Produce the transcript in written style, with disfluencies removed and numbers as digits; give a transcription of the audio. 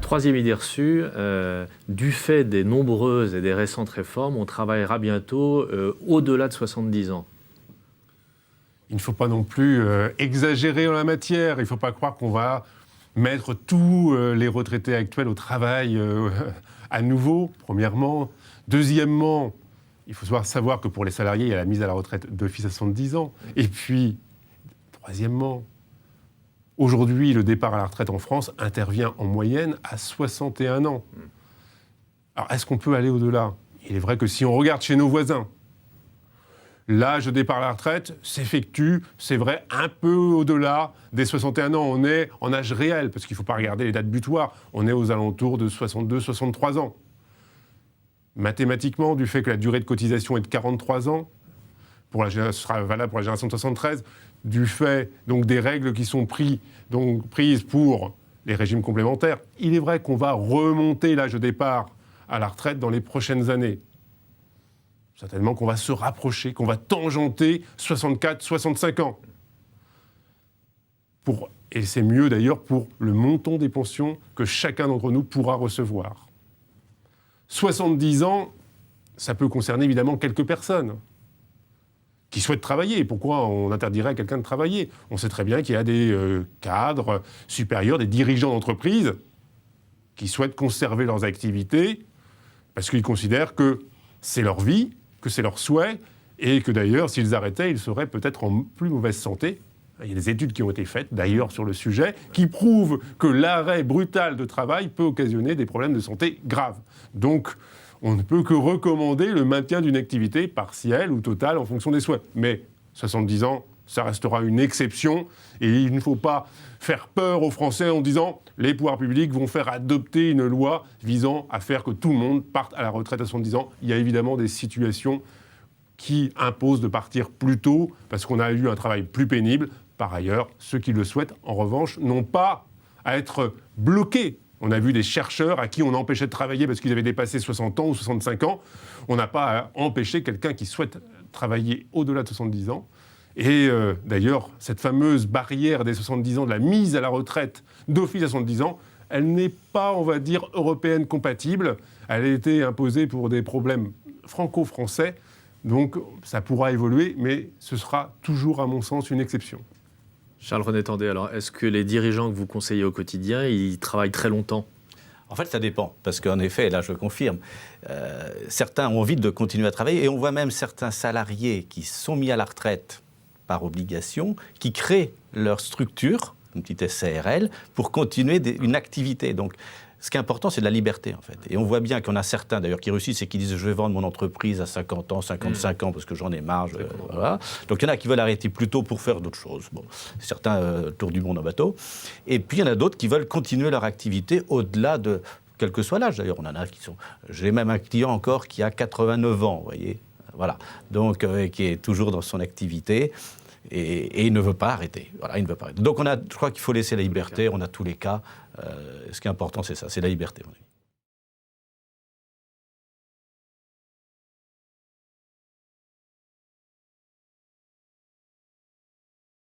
Troisième idée reçue, du fait des nombreuses et des récentes réformes, on travaillera bientôt au-delà de 70 ans. Il ne faut pas non plus exagérer en la matière. Il ne faut pas croire qu'on va mettre tous les retraités actuels au travail à nouveau, premièrement. Deuxièmement, il faut savoir que pour les salariés, il y a la mise à la retraite d'office à 70 ans. Et puis, troisièmement, aujourd'hui, le départ à la retraite en France intervient en moyenne à 61 ans. Alors, est-ce qu'on peut aller au-delà ? Il est vrai que si on regarde chez nos voisins, l'âge de départ à la retraite s'effectue, c'est vrai, un peu au-delà des 61 ans. On est en âge réel, parce qu'il ne faut pas regarder les dates butoirs. On est aux alentours de 62-63 ans. Mathématiquement, du fait que la durée de cotisation est de 43 ans, ce sera valable pour la génération de 73, du fait donc, des règles qui sont prises pour les régimes complémentaires, il est vrai qu'on va remonter l'âge de départ à la retraite dans les prochaines années. Certainement qu'on va se rapprocher, qu'on va tangenter 64-65 ans. Et c'est mieux d'ailleurs pour le montant des pensions que chacun d'entre nous pourra recevoir. 70 ans, ça peut concerner évidemment quelques personnes qui souhaitent travailler. Pourquoi on interdirait à quelqu'un de travailler ? On sait très bien qu'il y a des cadres supérieurs, des dirigeants d'entreprise qui souhaitent conserver leurs activités parce qu'ils considèrent que c'est leur vie, que c'est leur souhait, et que d'ailleurs, s'ils arrêtaient, ils seraient peut-être en plus mauvaise santé. Il y a des études qui ont été faites, d'ailleurs, sur le sujet, qui prouvent que l'arrêt brutal de travail peut occasionner des problèmes de santé graves. Donc, on ne peut que recommander le maintien d'une activité partielle ou totale en fonction des souhaits. Mais 70 ans, ça restera une exception, et il ne faut pas faire peur aux Français en disant « les pouvoirs publics vont faire adopter une loi visant à faire que tout le monde parte à la retraite à 70 ans ». Il y a évidemment des situations qui imposent de partir plus tôt, parce qu'on a eu un travail plus pénible. Par ailleurs, ceux qui le souhaitent, en revanche, n'ont pas à être bloqués. On a vu des chercheurs à qui on empêchait de travailler parce qu'ils avaient dépassé 60 ans ou 65 ans. On n'a pas à empêcher quelqu'un qui souhaite travailler au-delà de 70 ans. Et d'ailleurs, cette fameuse barrière des 70 ans, de la mise à la retraite d'office à 70 ans, elle n'est pas, on va dire, européenne compatible. Elle a été imposée pour des problèmes franco-français. Donc ça pourra évoluer, mais ce sera toujours, à mon sens, une exception. Charles-René Tandé, alors est-ce que les dirigeants que vous conseillez au quotidien, ils travaillent très longtemps ? En fait, ça dépend, parce qu'en effet, là je confirme, certains ont envie de continuer à travailler, et on voit même certains salariés qui sont mis à la retraite par obligation, qui créent leur structure, une petite SARL, pour continuer une activité. Donc, ce qui est important, c'est de la liberté, en fait. Et on voit bien qu'il y en a certains, d'ailleurs, qui réussissent et qui disent « je vais vendre mon entreprise à 50 ans, 55 ans, parce que j'en ai marre. » Voilà. Donc, il y en a qui veulent arrêter plus tôt pour faire d'autres choses. Bon, certains, tour du monde en bateau. Et puis, il y en a d'autres qui veulent continuer leur activité au-delà de, quel que soit l'âge. D'ailleurs, on en a qui sont... J'ai même un client encore qui a 89 ans, vous voyez. Voilà. Donc, qui est toujours dans son activité. Et il ne veut pas arrêter. Voilà, il ne veut pas arrêter. Donc je crois qu'il faut laisser la liberté, on a tous les cas. Ce qui est important, c'est ça, c'est la liberté, à mon avis.